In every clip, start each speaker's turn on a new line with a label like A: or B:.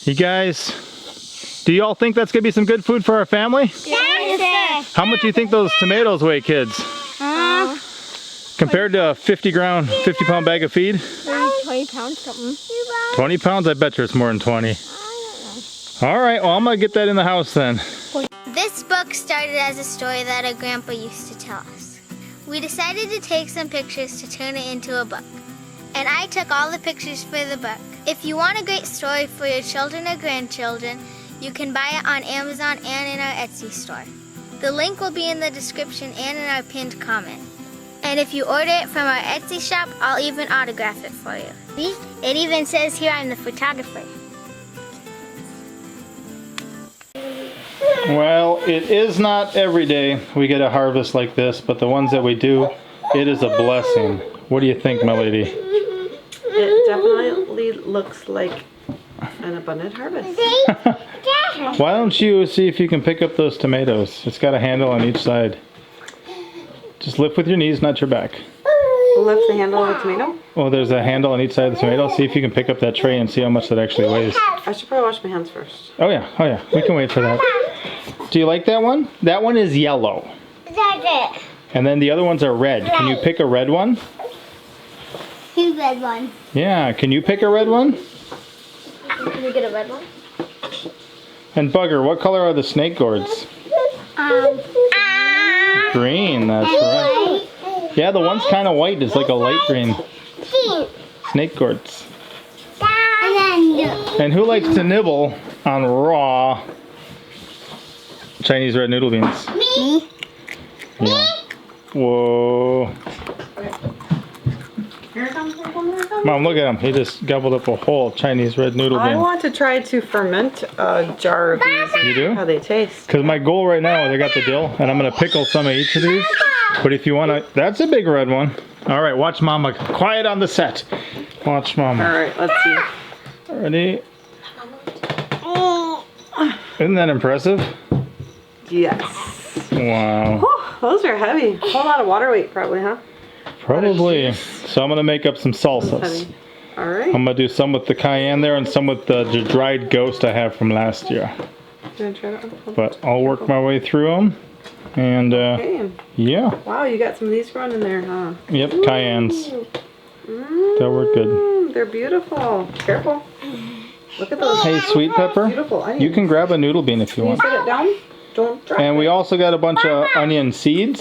A: You guys, do you all think that's gonna be some good food for our family?
B: Yes.
A: How much do you think those tomatoes weigh, kids? Compared to a 50 pound bag of feed?
B: 20 pounds something.
A: 20 pounds? I bet you it's more than 20. Alright, well I'm gonna get that in the house then.
C: This book started as a story that our grandpa used to tell us. We decided to take some pictures to turn it into a book. And I took all the pictures for the book. If you want a great story for your children or grandchildren, you can buy it on Amazon and in our Etsy store. The link will be in the description and in our pinned comment. And if you order it from our Etsy shop, I'll even autograph it for you. See? It even says here I'm the photographer.
A: Well, it is not every day we get a harvest like this, but the ones that we do, it is a blessing. What do you think, my lady?
D: It definitely looks like an abundant harvest.
A: Why don't you see if you can pick up those tomatoes? It's got a handle on each side. Just lift with your knees, not your back.
D: Lift the handle of the tomato?
A: Oh, there's a handle on each side of the tomato. See if you can pick up that tray and see how much that actually weighs.
D: I should probably wash my hands first.
A: Oh yeah, we can wait for that. Do you like that one? That one is yellow.
C: That's it.
A: And then the other ones are red. Can you pick a red one?
C: Here's red one.
A: Yeah, can you pick a red one?
C: Can we get a red one?
A: And Bugger, what color are the snake gourds? Green, that's right. Yeah, the one's kind of white. It's like a light green. Snake gourds. And who likes to nibble on raw Chinese red noodle beans?
C: Me.
A: Yeah. Whoa. Mom, look at him. He just gobbled up a whole Chinese red noodle bean.
D: I want to try to ferment a jar of these.
A: You do?
D: How they taste.
A: Because my goal right now is I got the dill, and I'm going to pickle some of each of these. But if you want to, that's a big red one. All right, watch Mama. Quiet on the set. Watch Mama.
D: All right, let's see.
A: Ready? Isn't that impressive?
D: Yes.
A: Wow.
D: Whew, those are heavy. A whole lot of water weight probably, huh?
A: Probably. So I'm going to make up some salsas.
D: Heavy. All right.
A: I'm going to do some with the cayenne there and some with the dried ghost I have from last year.
D: You want to try that one?
A: But I'll work my way through them. And
D: Okay.
A: yeah.
D: Wow, you got some of thes growing in there, huh?
A: Yep, cayennes. That work good.
D: They're beautiful. Careful. Look at those.
A: Hey, sweet pepper,
D: Beautiful onions.
A: you can grab a noodle bean if you
D: Can you
A: want.
D: set it down? Don't drop
A: And
D: it.
A: we also got a bunch of onion seeds.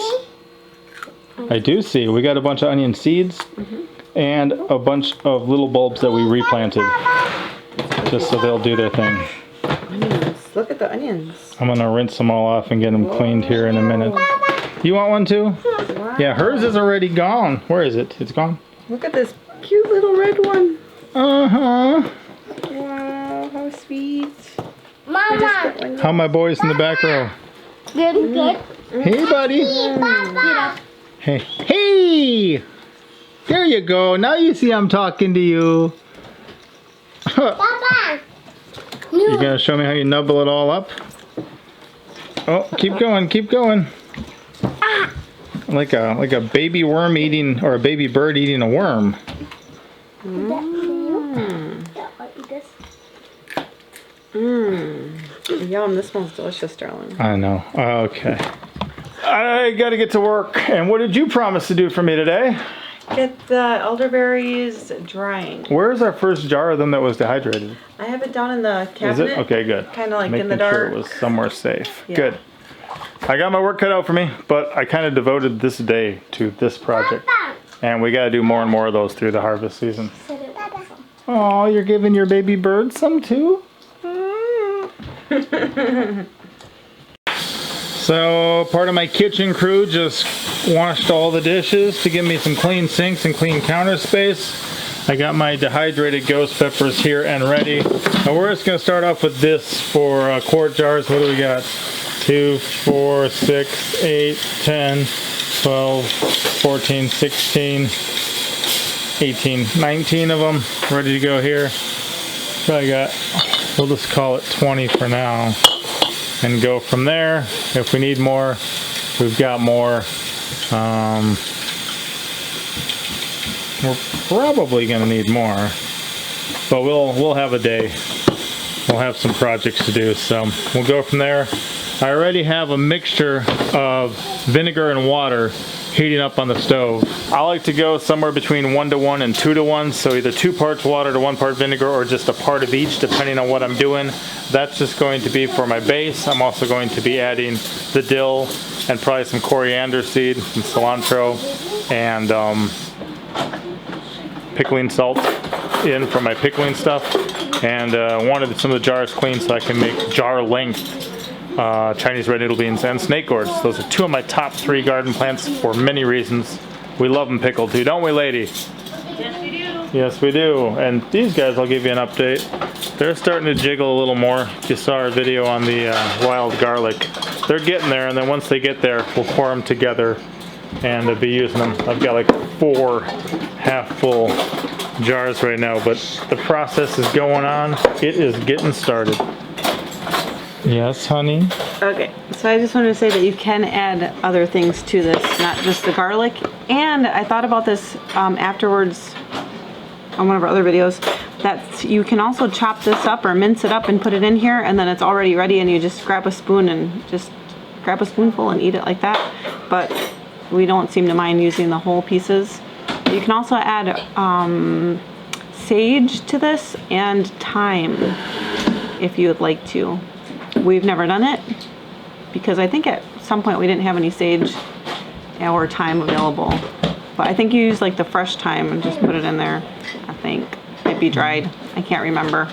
A: I do see. We got a bunch of onion seeds and a bunch of little bulbs that we replanted. Just so they'll do their thing.
D: Onions. Look at the onions.
A: I'm going to rinse them all off and get them cleaned here in a minute. You want one too?
D: Wow.
A: Yeah, hers is already gone. Where is it? It's gone.
D: Look at this cute little red one.
A: Uh-huh.
D: Wow, how sweet.
C: Mama.
A: How my boys in the back row?
C: Good.
A: Hey, buddy. Hey. Hey! There you go. Now you see I'm talking to you.
C: Papa.
A: You gonna show me how you nubble it all up? Oh, keep going, keep going. Like a baby worm eating, or a baby bird eating a worm.
D: Yum, this smells delicious, darling.
A: I know. Okay. I gotta get to work. And what did you promise to do for me today?
D: Get the elderberries drying.
A: Where's our first jar of them that was dehydrated?
D: I have it down in the
A: Is
D: cabinet.
A: it? Okay, good.
D: Kind of like
A: Making
D: in the
A: sure
D: dark.
A: it was somewhere safe.
D: Yeah.
A: Good. I got my work cut out for me, but I kind of devoted this day to this project. And we got to do more and more of those through the harvest season. Oh, you're giving your baby bird some too? So part of my kitchen crew just washed all the dishes to give me some clean sinks and clean counter space. I got my dehydrated ghost peppers here and ready. Now we're just going to start off with this for quart jars. What do we got? 2, 4, 6, 8, 10, 12, 14, 16, 18, 19 of them ready to go here. So I got, we'll just call it 20 for now and go from there. If we need more, we've got more. We're probably gonna need more, but we'll have a day we'll have some projects to do. So we'll go from there. I already have a mixture of vinegar and water heating up on the stove. I like to go somewhere between 1:1 and 2:1, so either 2 parts water to 1 part vinegar, or just a part of each depending on what I'm doing. That's just going to be for my base. I'm also going to be adding the dill and probably some coriander seed, some cilantro, and pickling salt in for my pickling stuff. And wanted some of the jars clean so I can make jar length Chinese red noodle beans and snake gourds. Those are 2 of my top 3 garden plants for many reasons. We love them pickled too, don't we, lady?
B: Yes, we do.
A: Yes, we do. And these guys, I'll give you an update. They're starting to jiggle a little more. You saw our video on the wild garlic. They're getting there, and then once they get there, we'll pour them together and be using them. I've got like 4 half-full jars right now, but the process is going on. It is getting started. Yes, honey?
D: Okay, so I just wanted to say that you can add other things to this, not just the garlic. And I thought about this afterwards on one of our other videos, that you can also chop this up or mince it up and put it in here, and then it's already ready and you just grab a spoon and just grab a spoonful and eat it like that. But we don't seem to mind using the whole pieces. You can also add sage to this and thyme if you would like to. We've never done it because I think at some point we didn't have any sage or thyme available. But I think you use like the fresh thyme and just put it in there, I think. It'd be dried. I can't remember.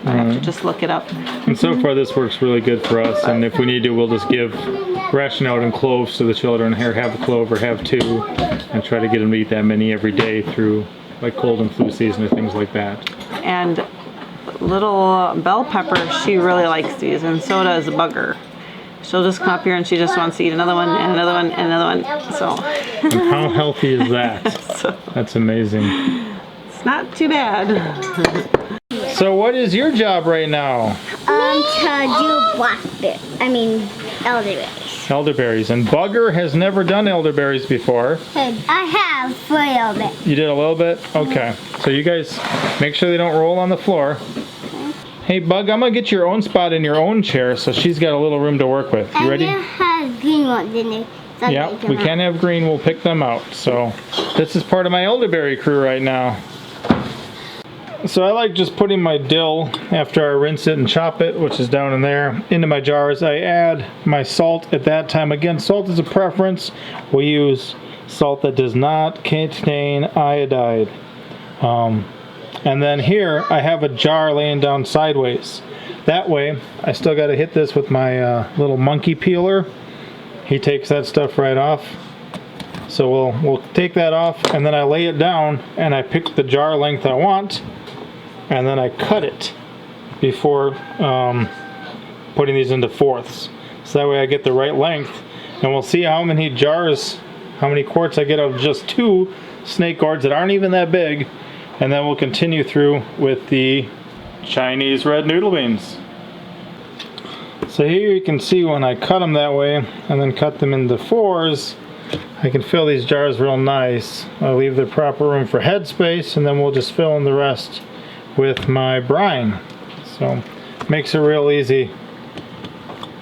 D: I have to just look it up.
A: And so far this works really good for us, and if we need to, we'll just ration out in cloves to the children. Here, have a clove or have 2, and try to get them to eat that many every day through like cold and flu season or things like that.
D: And little bell pepper, she really likes these, and so does Bugger. She'll just come up here and she just wants to eat another one and another one and another one. So.
A: And how healthy is that? That's amazing.
D: It's not too bad.
A: So what is your job right now?
B: To do elderberries.
A: Elderberries. And Bugger has never done elderberries before.
B: I have a little bit.
A: You did a little bit? Okay. So you guys make sure they don't roll on the floor. Hey Bug, I'm gonna get your own spot in your own chair so she's got a little room to work with. You ready?
B: And it has green ones in it. So
A: Yeah, we can have green, we'll pick them out. So this is part of my elderberry crew right now. So I like just putting my dill after I rinse it and chop it, which is down in there, into my jars. I add my salt at that time. Again, salt is a preference. We use salt that does not contain iodide. And then here I have a jar laying down sideways. That way, I still got to hit this with my little monkey peeler. He takes that stuff right off. So we'll take that off, and then I lay it down and I pick the jar length I want, and then I cut it before putting these into fourths. So that way I get the right length, and we'll see how many jars, how many quarts I get of just 2 snake gourds that aren't even that big, and then we'll continue through with the Chinese red noodle beans. So here you can see when I cut them that way and then cut them into 4s, I can fill these jars real nice. I'll leave the proper room for head space, and then we'll just fill in the rest with my brine. So makes it real easy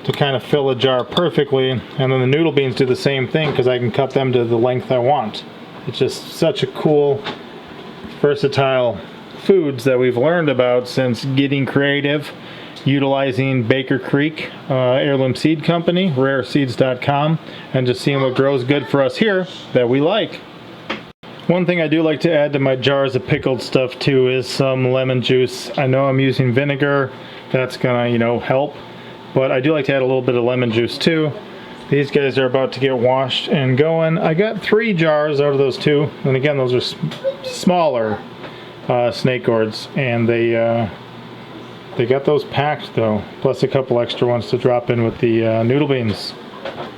A: to kind of fill a jar perfectly, and then the noodle beans do the same thing because I can cut them to the length I want. It's just such a cool, versatile foods that we've learned about since getting creative, utilizing Baker Creek Heirloom Seed Company, rareseeds.com, and just seeing what grows good for us here that we like. One thing I do like to add to my jars of pickled stuff too is some lemon juice. I know I'm using vinegar, that's gonna, help, but I do like to add a little bit of lemon juice too. These guys are about to get washed and going. I got 3 jars out of those 2, and again, those are smaller snake gourds, and they got those packed though, plus a couple extra ones to drop in with the noodle beans.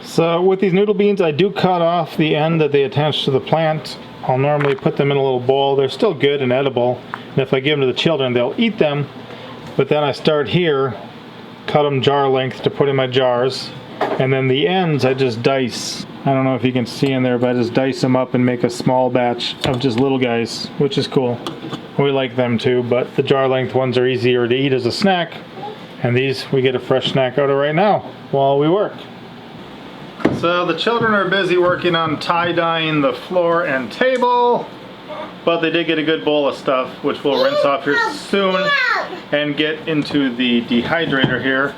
A: So with these noodle beans, I do cut off the end that they attach to the plant. I'll normally put them in a little bowl. They're still good and edible, and if I give them to the children, they'll eat them. But then I start here, cut them jar length to put in my jars, and then the ends I just dice. I don't know if you can see in there, but I just dice them up and make a small batch of just little guys, which is cool. We like them too, but the jar length ones are easier to eat as a snack, And these we get a fresh snack out of right now while we work. So the children are busy working on tie-dyeing the floor and table, but they did get a good bowl of stuff, which we'll rinse off here soon and get into the dehydrator here.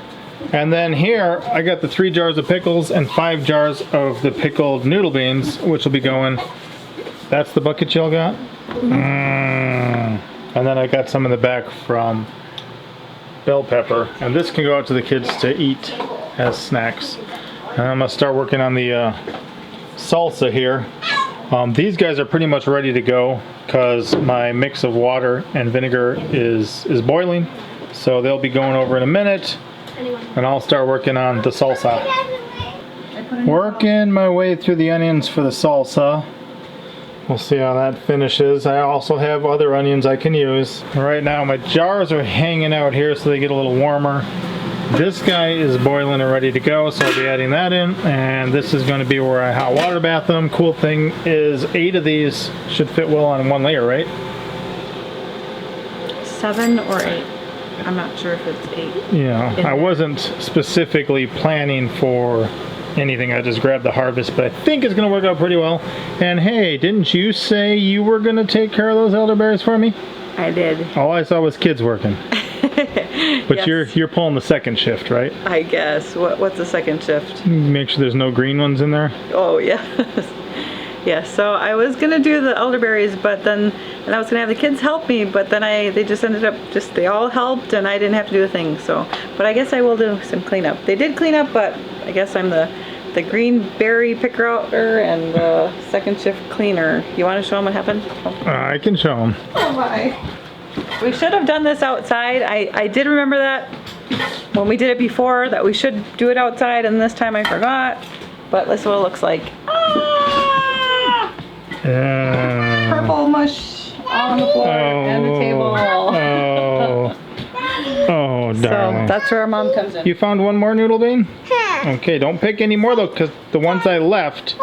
A: And then here, I got the 3 jars of pickles and 5 jars of the pickled noodle beans, which will be going. That's the bucket y'all got? And then I got some in the back from bell pepper. And this can go out to the kids to eat as snacks. And I'm gonna start working on the salsa here. These guys are pretty much ready to go because my mix of water and vinegar is boiling. So they'll be going over in a minute. And I'll start working on the salsa. Working my way through the onions for the salsa. We'll see how that finishes. I also have other onions I can use. Right now my jars are hanging out here so they get a little warmer. This guy is boiling and ready to go, so I'll be adding that in. And this is going to be where I hot water bath them. Cool thing is 8 of these should fit well on one layer, right?
D: 7 or 8. I'm not sure if it's 8.
A: Yeah, I wasn't specifically planning for anything. I just grabbed the harvest, but I think it's going to work out pretty well. And hey, didn't you say you were going to take care of those elderberries for me?
D: I did.
A: All I saw was kids working. But
D: Yes.
A: you're pulling the second shift, right?
D: I guess. What's the second shift?
A: Make sure there's no green ones in there.
D: Oh, yes. Yes, so I was gonna do the elderberries, but then, and I was gonna have the kids help me, but then they just ended up, they all helped and I didn't have to do a thing, so. But I guess I will do some cleanup. They did clean up, but I guess I'm the green berry picker-outer and the second shift cleaner. You wanna show them what happened?
A: I can show them.
D: Oh my. We should have done this outside. I did remember that when we did it before, that we should do it outside, and this time I forgot. But let's see what it looks like. Ah! Purple mush all on the floor and the table.
A: Oh, darling.
D: So that's where our mom comes in.
A: You found one more noodle bean? Okay, don't pick any more though, because the ones I left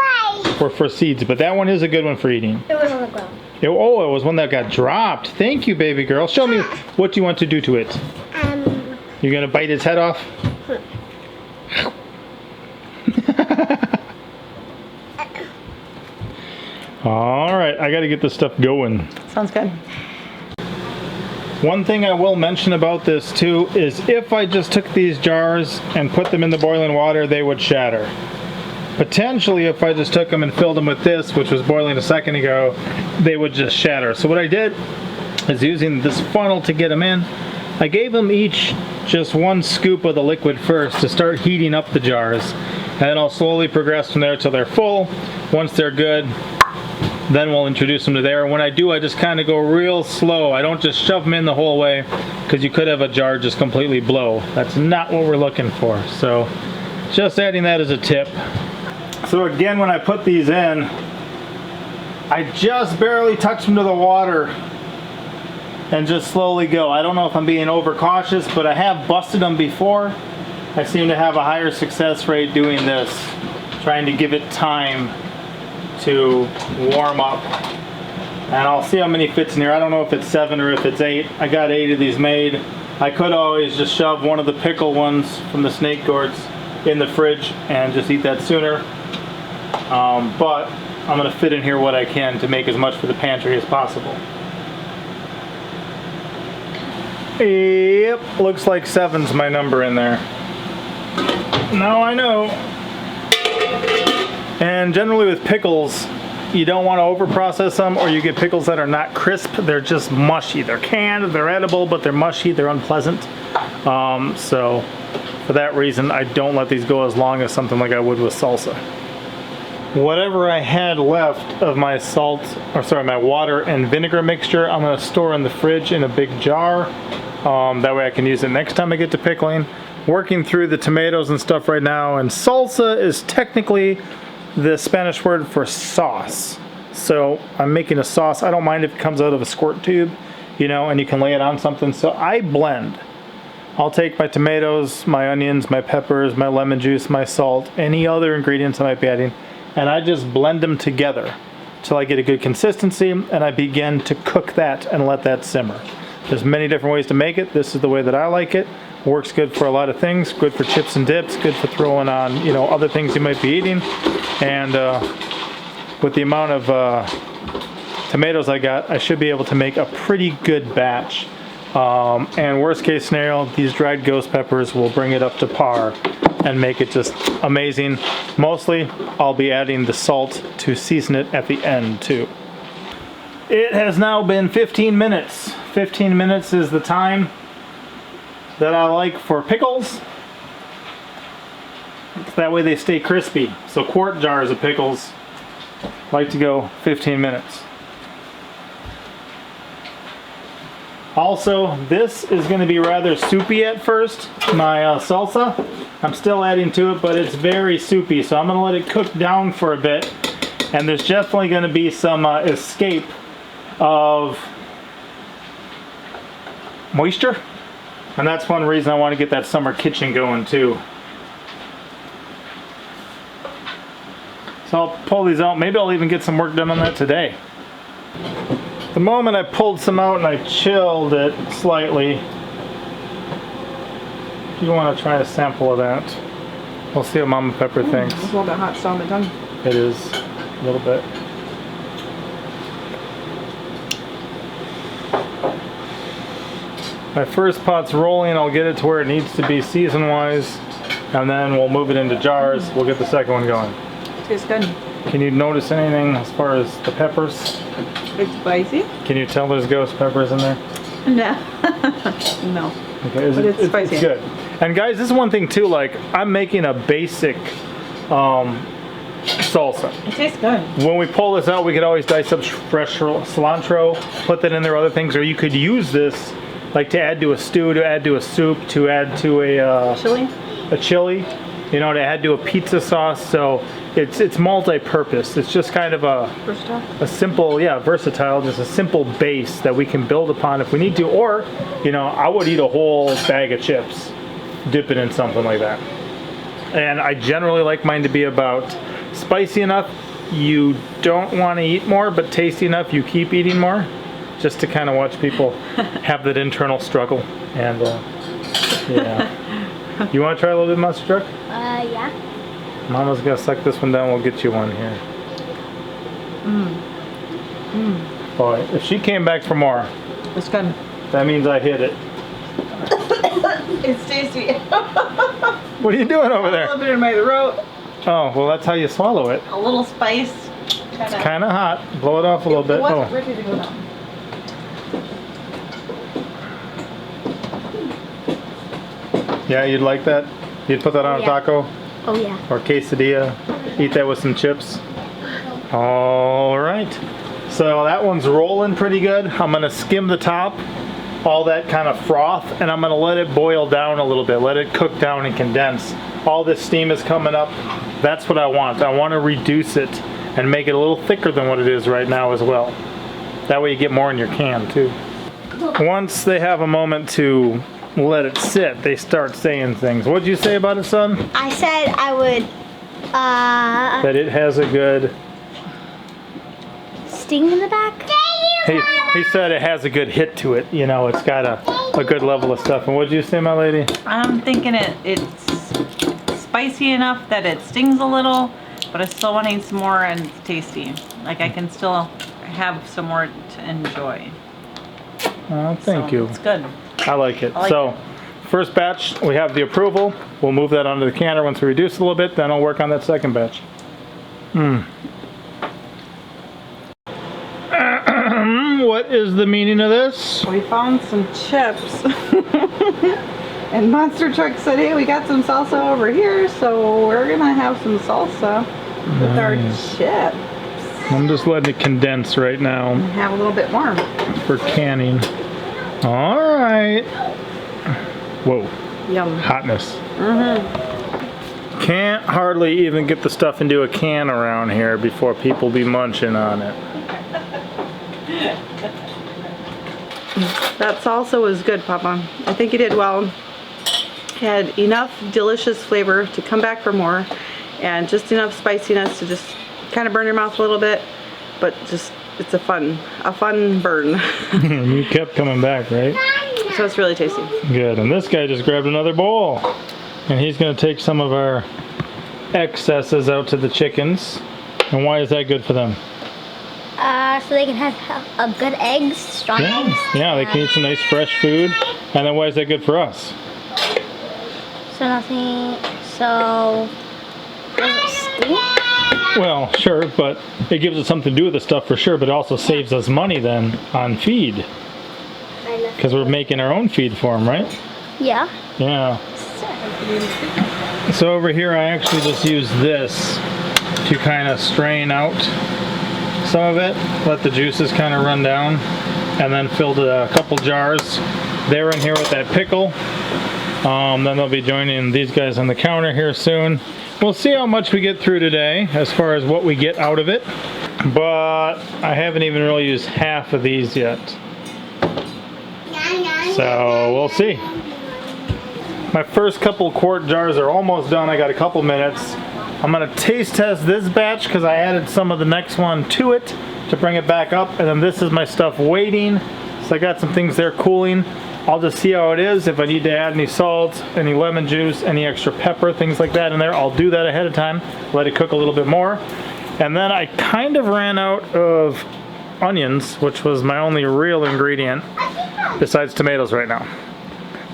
A: were for seeds, but that one is a good one for eating.
B: It was on the ground.
A: It was one that got dropped. Thank you, baby girl. Show me what you want to do to it. You're gonna bite its head off? All right, I gotta get this stuff going.
D: Sounds good.
A: One thing I will mention about this too is if I just took these jars and put them in the boiling water, they would shatter. Potentially, if I just took them and filled them with this, which was boiling a second ago, they would just shatter. So what I did is using this funnel to get them in, I gave them each just 1 scoop of the liquid first to start heating up the jars. And then I'll slowly progress from there till they're full. Once they're good, then we'll introduce them to there. When I do, I just kind of go real slow. I don't just shove them in the whole way, because you could have a jar just completely blow. That's not what we're looking for. So just adding that as a tip. So again, when I put these in, I just barely touch them to the water and just slowly go. I don't know if I'm being overcautious, but I have busted them before. I seem to have a higher success rate doing this, trying to give it time to warm up. And I'll see how many fits in here. I don't know if it's 7 or if it's 8. I got 8 of these made. I could always just shove one of the pickle ones from the snake gourds in the fridge and just eat that sooner. But I'm going to fit in here what I can to make as much for the pantry as possible. Yep, looks like 7's my number in there. Now I know. And generally with pickles, you don't want to over process them, or you get pickles that are not crisp. They're just mushy. They're canned, they're edible, but they're mushy, they're unpleasant. So for that reason, I don't let these go as long as something like I would with salsa. Whatever I had left of my my water and vinegar mixture, I'm going to store in the fridge in a big jar. That way I can use it next time I get to pickling. Working through the tomatoes and stuff right now, and salsa is technically the Spanish word for sauce. So I'm making a sauce. I don't mind if it comes out of a squirt tube, you know, and you can lay it on something. So I blend. I'll take my tomatoes, my onions, my peppers, my lemon juice, my salt, any other ingredients I might be adding, and I just blend them together till I get a good consistency, and I begin to cook that and let that simmer. There's many different ways to make it. This is the way that I like it. Works good for a lot of things. Good for chips and dips. Good for throwing on, you know, other things you might be eating. And with the amount of tomatoes I got, I should be able to make a pretty good batch. And worst case scenario, these dried ghost peppers will bring it up to par and make it just amazing. Mostly, I'll be adding the salt to season it at the end too. It has now been 15 minutes. 15 minutes is the time that I like for pickles. That way they stay crispy. So quart jars of pickles like to go 15 minutes. Also, this is going to be rather soupy at first, my salsa. I'm still adding to it, but it's very soupy, so I'm going to let it cook down for a bit. And there's definitely going to be some escape of moisture. And that's one reason I want to get that summer kitchen going too. So I'll pull these out. Maybe I'll even get some work done on that today. The moment I pulled some out and I chilled it slightly, if you want to try a sample of that, we'll see what Mama Pepper thinks.
D: It's a little bit hot still on the tongue.
A: It is, a little bit. My first pot's rolling. I'll get it to where it needs to be season-wise, and then we'll move it into jars. We'll get the second one going.
D: Tastes good.
A: Can you notice anything as far as the peppers?
D: It's spicy.
A: Can you tell there's ghost peppers in there?
D: No. No.
A: Okay,
D: But it's spicy.
A: It's good. And guys, this is one thing too, like, I'm making a basic salsa.
D: It tastes good.
A: When we pull this out, we could always dice up fresh cilantro, put that in there, other things, or you could use this like to add to a stew, to add to a soup, to add to a chili, you know, to add to a pizza sauce. So it's multi-purpose. It's just kind of a simple, versatile, just a simple base that we can build upon if we need to. Or, you know, I would eat a whole bag of chips, dip it in something like that. And I generally like mine to be about spicy enough you don't want to eat more, but tasty enough you keep eating more, just to kind of watch people have that internal struggle. And yeah. You want to try a little bit of mustard truck?
B: Yeah.
A: Mama's gonna suck this one down. We'll get you one here. Boy, if she came back for more,
D: It's good.
A: that means I hit it.
D: It's tasty.
A: What are you doing over
D: A
A: there?
D: little bit in my throat.
A: Oh, well, that's how you swallow it.
D: A little spice.
A: It's kind of hot. Blow it off a little bit.
D: It wasn't
A: Oh,
D: ready to go down.
A: yeah, you'd like that? You'd put that on a
B: Yeah.
A: taco
B: Oh yeah.
A: or quesadilla. Eat that with some chips. All right. So that one's rolling pretty good. I'm gonna skim the top, all that kind of froth, and I'm gonna let it boil down a little bit. Let it cook down and condense. All this steam is coming up. That's what I want. I want to reduce it and make it a little thicker than what it is right now as well. That way you get more in your can too. Once they have a moment to let it sit, they start saying things. What'd you say about it, son?
B: I said I would
A: That it has a good...
B: sting in the back.
A: He said it has a good hit to it. You know, it's got a good level of stuff. And what'd you say, my lady?
D: I'm thinking it's spicy enough that it stings a little, but I still want to eat some more and it's tasty. Like I can still have some more to enjoy.
A: Oh, thank you.
D: It's good.
A: I like it.
D: I like
A: So, first batch, we have the approval. We'll move that onto the canner once we reduce it a little bit. Then I'll work on that second batch. What is the meaning of this?
D: We found some chips. And Monster Truck said, hey, we got some salsa over here, so we're gonna have some salsa with our chips.
A: I'm just letting it condense right now
D: Have a little bit more.
A: for canning. All right. Whoa,
D: Yum.
A: hotness. Can't hardly even get the stuff into a can around here before people be munching on it.
D: That salsa was good, Papa. I think you did well. Had enough delicious flavor to come back for more, and just enough spiciness to just kind of burn your mouth a little bit, but just it's a fun burn.
A: You kept coming back, right?
D: So it's really tasty.
A: Good. And this guy just grabbed another bowl. And he's going to take some of our excesses out to the chickens. And why is that good for them?
C: So they can have a good eggs, strong eggs.
A: Yeah, they can eat some nice fresh food. And then why is that good for us?
C: So nothing, so does it stink?
A: Well, sure, but it gives us something to do with the stuff for sure, but it also saves us money then on feed. Because we're making our own feed for them, right?
C: Yeah.
A: Yeah. So over here I actually just use this to kind of strain out some of it, let the juices kind of run down, and then filled a couple jars. They're in here with that pickle. Then they'll be joining these guys on the counter here soon. We'll see how much we get through today as far as what we get out of it, but I haven't even really used half of these yet. So we'll see. My first couple quart jars are almost done. I got a couple minutes. I'm gonna taste test this batch because I added some of the next one to it to bring it back up, and then this is my stuff waiting. So I got some things there cooling. I'll just see how it is. If I need to add any salt, any lemon juice, any extra pepper, things like that in there, I'll do that ahead of time. Let it cook a little bit more. And then I kind of ran out of onions, which was my only real ingredient besides tomatoes right now.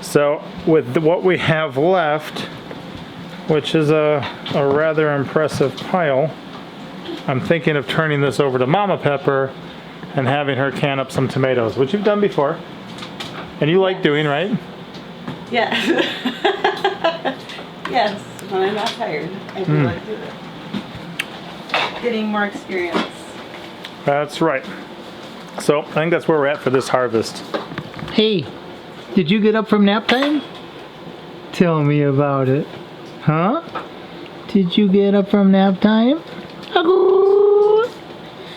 A: So with what we have left, which is a rather impressive pile, I'm thinking of turning this over to Mama Pepper and having her can up some tomatoes, which you've done before. And you like doing, right?
D: Yes. Yes, when I'm not tired, I do like to do it. Getting more experience.
A: That's right. So I think that's where we're at for this harvest. Hey, did you get up from nap time? Tell me about it. Huh? Did you get up from nap time?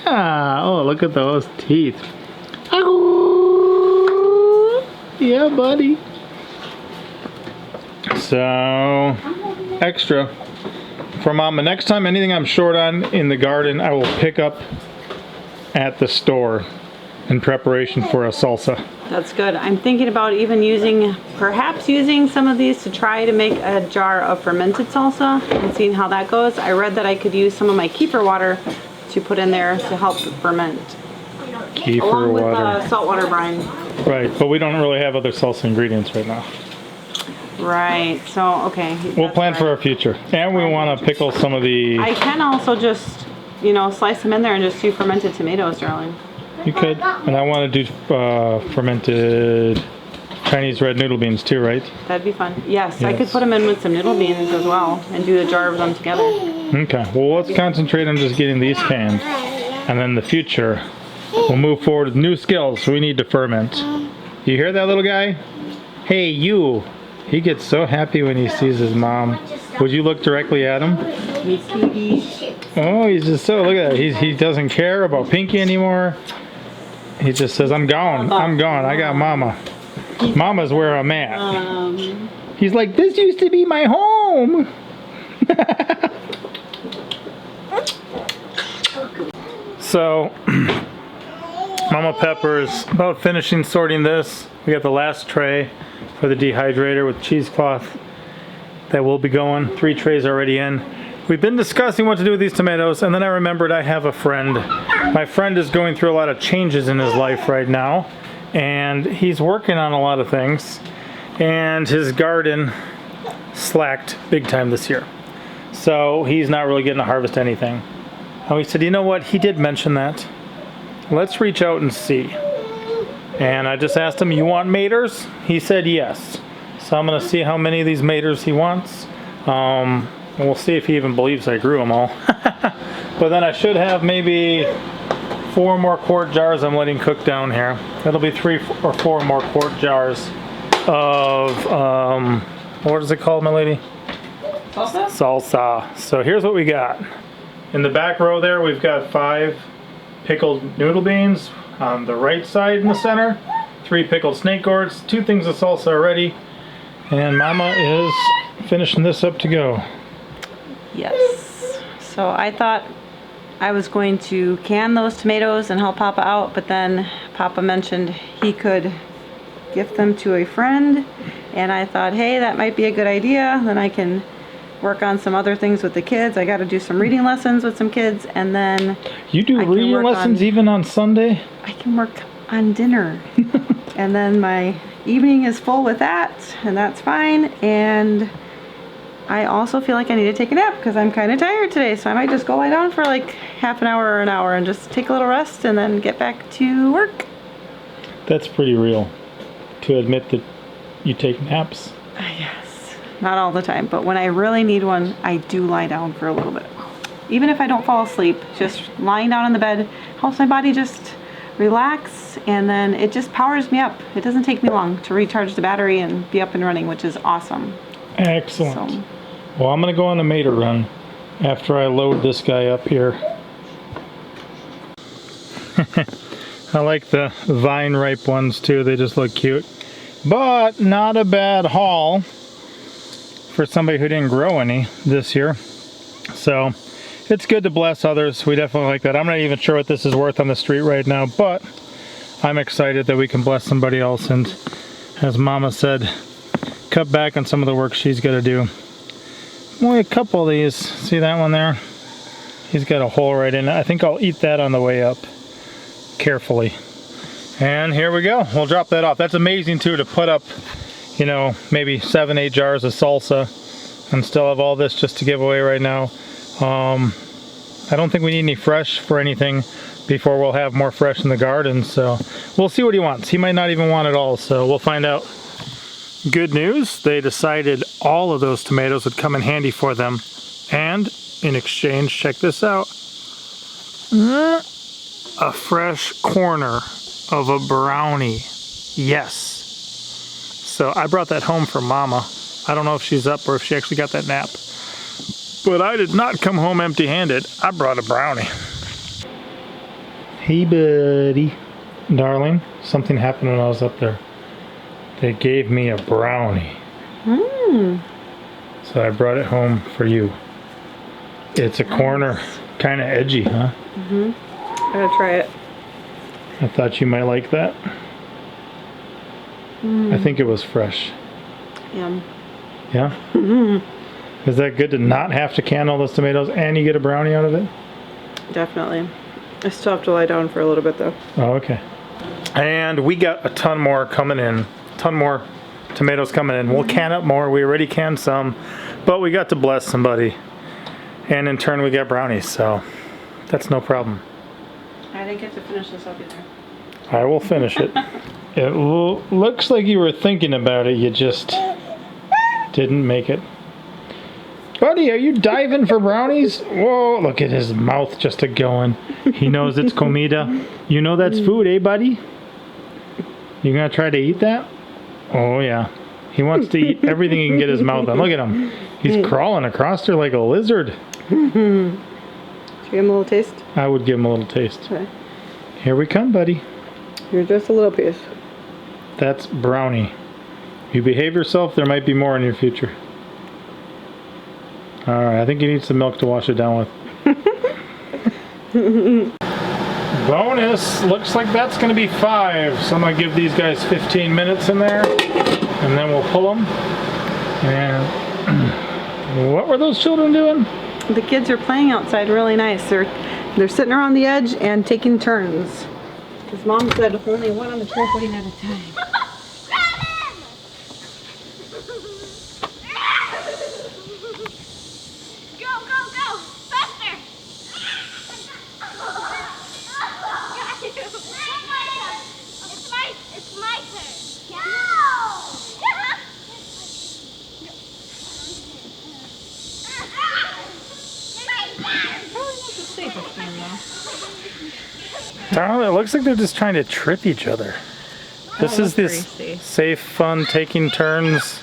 A: Ah, oh, look at those teeth. Yeah, buddy. So, extra for Mama. Next time, anything I'm short on in the garden, I will pick up at the store in preparation for a salsa.
D: That's good. I'm thinking about even perhaps using some of these to try to make a jar of fermented salsa and seeing how that goes. I read that I could use some of my kefir water to put in there to help ferment.
A: Kefir
D: along with
A: water.
D: Saltwater brine.
A: Right, but we don't really have other salsa ingredients right now.
D: Right, so okay.
A: We'll plan for our future. And we want to pickle some of the...
D: I can also just, slice them in there and just do fermented tomatoes, darling.
A: You could. And I want to do fermented Chinese red noodle beans too, right?
D: That'd be fun. Yes, I could
A: Yes.
D: put them in with some noodle beans as well and do a jar of them together.
A: Okay, well let's concentrate on just getting these canned. And then in the future, we'll move forward with new skills. So we need to ferment. You hear that, little guy? Hey, you. He gets so happy when he sees his mom. Would you look directly at him? Oh, he's just so, look at that. He doesn't care about Pinky anymore. He just says, I'm gone. I'm gone. I got Mama. Mama's where I'm at. He's like, this used to be my home. So, Mama Pepper's about finishing sorting this. We got the last tray for the dehydrator with cheesecloth that will be going. 3 trays already in. We've been discussing what to do with these tomatoes, and then I remembered I have a friend. My friend is going through a lot of changes in his life right now, and he's working on a lot of things, and his garden slacked big time this year. So he's not really getting to harvest anything. And we said, you know what, he did mention that. Let's reach out and see. And I just asked him, you want maters? He said yes. So I'm gonna see how many of these maters he wants. We'll see if he even believes I grew them all. But then I should have maybe 4 more quart jars I'm letting cook down here. That'll be 3 or 4 more quart jars of, what is it called, my lady?
D: Salsa?
A: Salsa. So here's what we got. In the back row there, we've got 5 pickled noodle beans. On the right side in the center, 3 pickled snake gourds, 2 things of salsa already. And Mama is finishing this up to go.
D: Yes. So I thought I was going to can those tomatoes and help Papa out, but then Papa mentioned he could gift them to a friend. And I thought, hey, that might be a good idea. Then I can work on some other things with the kids. I got to do some reading lessons with some kids, and then
A: You do
D: I can
A: reading
D: work
A: lessons
D: on-
A: even on Sunday?
D: I can work on dinner. And then my evening is full with that, and that's fine. And I also feel like I need to take a nap because I'm kind of tired today, so I might just go lie down for like half an hour or an hour and just take a little rest and then get back to work.
A: That's pretty real, to admit that you take naps.
D: Yes, not all the time, but when I really need one, I do lie down for a little bit. Even if I don't fall asleep, just lying down on the bed helps my body just relax, and then it just powers me up. It doesn't take me long to recharge the battery and be up and running, which is awesome.
A: Excellent.
D: So,
A: Well, I'm going to go on a mater run after I load this guy up here. I like the vine ripe ones too. They just look cute. But not a bad haul for somebody who didn't grow any this year. So it's good to bless others. We definitely like that. I'm not even sure what this is worth on the street right now, but I'm excited that we can bless somebody else. And as Mama said, cut back on some of the work she's got to do. Only a couple of these. See that one there? He's got a hole right in it. I think I'll eat that on the way up. Carefully. And here we go. We'll drop that off. That's amazing too, to put up, you know, maybe 7-8 jars of salsa and still have all this just to give away right now. I don't think we need any fresh for anything before we'll have more fresh in the garden, so we'll see what he wants. He might not even want it all, so we'll find out. Good news, they decided all of those tomatoes would come in handy for them, and in exchange, check this out, a fresh corner of a brownie. Yes. So I brought that home for Mama. I don't know if she's up or if she actually got that nap. But I did not come home empty-handed. I brought a brownie. Hey, buddy. Darling, something happened when I was up there. They gave me a brownie. So I brought it home for you. It's a corner. Kind of edgy, huh?
D: I'm gonna try it.
A: I thought you might like that. I think it was fresh.
D: Yum.
A: Yeah? Is that good to not have to can all those tomatoes and you get a brownie out of it?
D: Definitely. I still have to lie down for a little bit though.
A: Oh, okay. And we got a ton more coming in. Ton more tomatoes coming in. We'll can up more. We already canned some, but we got to bless somebody. And in turn we got brownies, so that's no problem.
D: I didn't get to finish this up either.
A: I will finish it. It looks like you were thinking about it, you just didn't make it. Buddy, are you diving for brownies? Whoa, look at his mouth just a-going. He knows it's comida. You know that's food, eh, buddy? You gonna try to eat that? Oh, yeah. He wants to eat everything he can get his mouth on. Look at him. He's crawling across there like a lizard.
D: Should we give him a little taste?
A: I would give him a little taste.
D: Okay.
A: Here we come, buddy.
D: You're just a little piece.
A: That's brownie. You behave yourself, there might be more in your future. Alright, I think you need some milk to wash it down with. Bonus! Looks like that's going to be 5. So I'm going to give these guys 15 minutes in there. And then we'll pull them. And what were those children doing?
D: The kids are playing outside really nice. They're sitting around the edge and taking turns. His mom said only one on the trampoline at a time.
A: Oh, it looks like they're just trying to trip each other. This is this
D: crazy.
A: safe, fun, taking turns.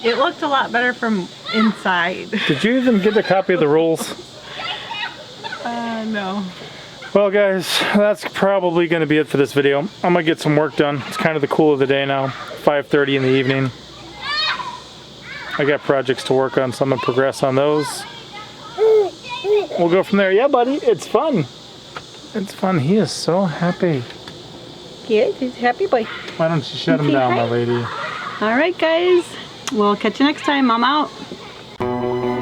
D: It looked a lot better from inside.
A: Did you even get a copy of the rules?
D: No.
A: Well, guys, that's probably going to be it for this video. I'm going to get some work done. It's kind of the cool of the day now, 5:30 in the evening. I got projects to work on, so I'm going to progress on those. We'll go from there. Yeah, buddy, it's fun. It's fun. He is so happy.
D: Yeah, he's a happy boy.
A: Why don't you shut him down, my lady?
D: All right, guys. We'll catch you next time. I'm out.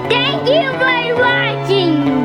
C: Thank you for watching.